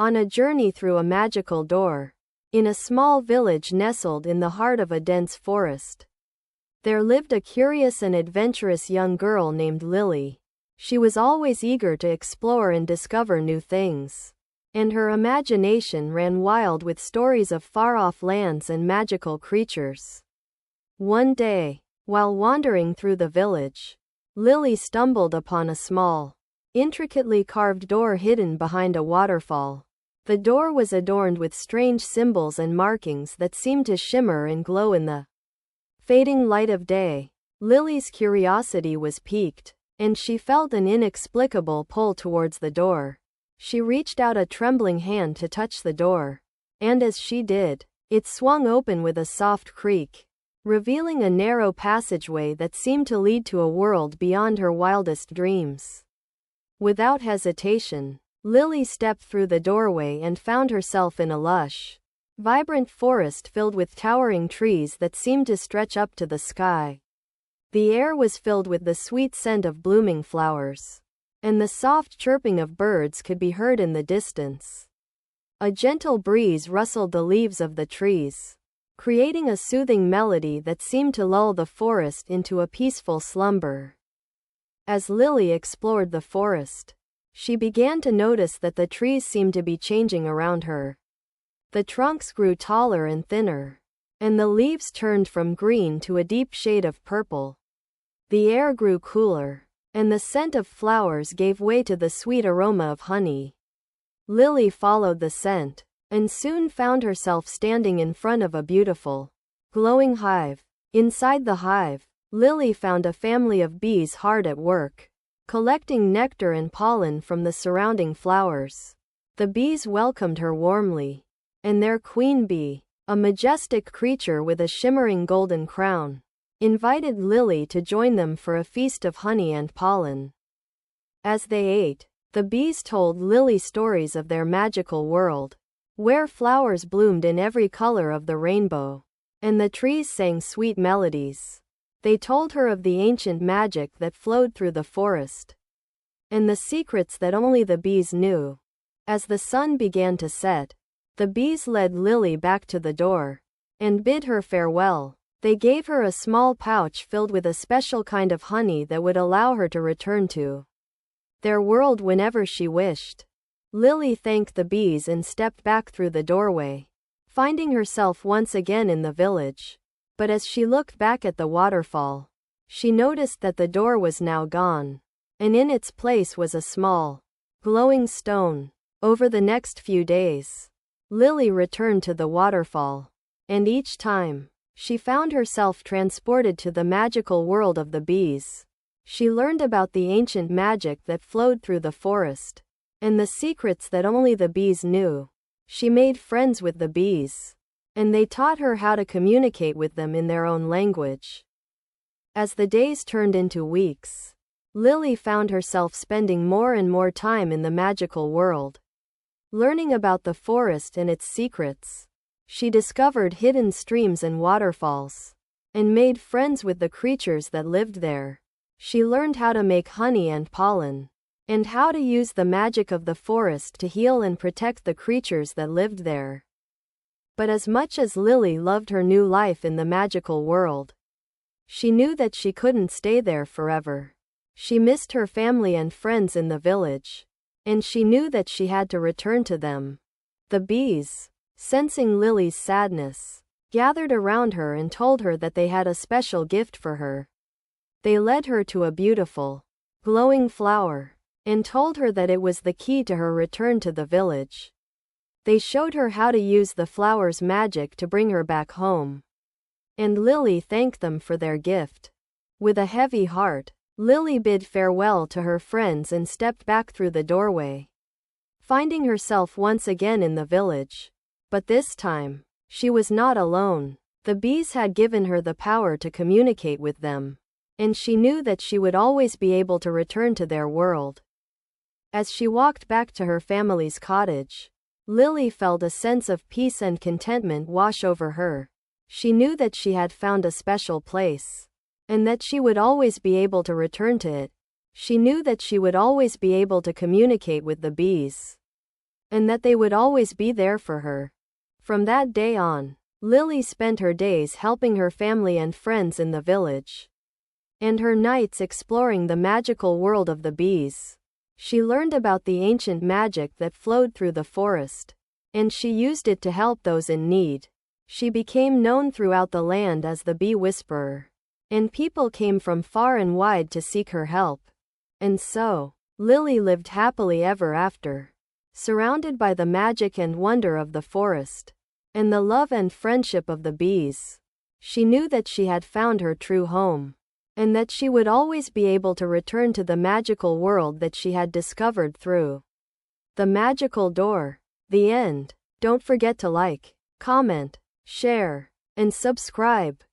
on a journey through a magical door. In a small village nestled in the heart of a dense forest, there lived a curious and adventurous young girl named Lily. She was always eager to explore and discover new things, and her imagination ran wild with stories of far-off lands and magical creatures. One day, while wandering through the village, Lily stumbled upon a small, intricately carved door hidden behind a waterfall. The door was adorned with strange symbols and markings that seemed to shimmer and glow in the fading light of day. Lily's curiosity was piqued, and she felt an inexplicable pull towards the door. She reached out a trembling hand to touch the door, and as she did, it swung open with a soft creak, revealing a narrow passageway that seemed to lead to a world beyond her wildest dreams. Without hesitation, Lily stepped through the doorway and found herself in a lush, vibrant forest filled with towering trees that seemed to stretch up to the sky. The air was filled with the sweet scent of blooming flowers, and the soft chirping of birds could be heard in the distance. A gentle breeze rustled the leaves of the trees, creating a soothing melody that seemed to lull the forest into a peaceful slumber. As Lily explored the forest, she began to notice that the trees seemed to be changing around her. The trunks grew taller and thinner, and the leaves turned from green to a deep shade of purple. The air grew cooler, and the scent of flowers gave way to the sweet aroma of honey. Lily followed the scent, and soon found herself standing in front of a beautiful, glowing hive. Inside the hive, Lily found a family of bees hard at work, collecting nectar and pollen from the surrounding flowers. The bees welcomed her warmly, and their queen bee, a majestic creature with a shimmering golden crown, invited Lily to join them for a feast of honey and pollen. As they ate, the bees told Lily stories of their magical world, where flowers bloomed in every color of the rainbow, and the trees sang sweet melodies. They told her of the ancient magic that flowed through the forest, and the secrets that only the bees knew. As the sun began to set, the bees led Lily back to the door, and bid her farewell. They gave her a small pouch filled with a special kind of honey that would allow her to return to their world whenever she wished. Lily thanked the bees and stepped back through the doorway, finding herself once again in the village. But as she looked back at the waterfall, she noticed that the door was now gone, and in its place was a small, glowing stone. Over the next few days, Lily returned to the waterfall, and each time, she found herself transported to the magical world of the bees. She learned about the ancient magic that flowed through the forest, and the secrets that only the bees knew. She made friends with the bees, and they taught her how to communicate with them in their own language. As the days turned into weeks, Lily found herself spending more and more time in the magical world, learning about the forest and its secrets. She discovered hidden streams and waterfalls, and made friends with the creatures that lived there. She learned how to make honey and pollen, and how to use the magic of the forest to heal and protect the creatures that lived there. But as much as Lily loved her new life in the magical world, she knew that she couldn't stay there forever. She missed her family and friends in the village, and she knew that she had to return to them. The bees, sensing Lily's sadness, gathered around her and told her that they had a special gift for her. They led her to a beautiful, glowing flower, and told her that it was the key to her return to the village. They showed her how to use the flower's magic to bring her back home, and Lily thanked them for their gift. With a heavy heart, Lily bid farewell to her friends and stepped back through the doorway, finding herself once again in the village. But this time, she was not alone. The bees had given her the power to communicate with them, and she knew that she would always be able to return to their world. As she walked back to her family's cottage, Lily felt a sense of peace and contentment wash over her. She knew that she had found a special place, and that she would always be able to return to it. She knew that she would always be able to communicate with the bees. and that they would always be there for her. From that day on, Lily spent her days helping her family and friends in the village, and her nights exploring the magical world of the bees. She learned about the ancient magic that flowed through the forest, and she used it to help those in need. She became known throughout the land as the Bee Whisperer, and people came from far and wide to seek her help. And so, Lily lived happily ever after, surrounded by the magic and wonder of the forest, and the love and friendship of the bees. She knew that she had found her true home, and that she would always be able to return to the magical world that she had discovered through the magical door. The end. Don't forget to like, comment, share, and subscribe.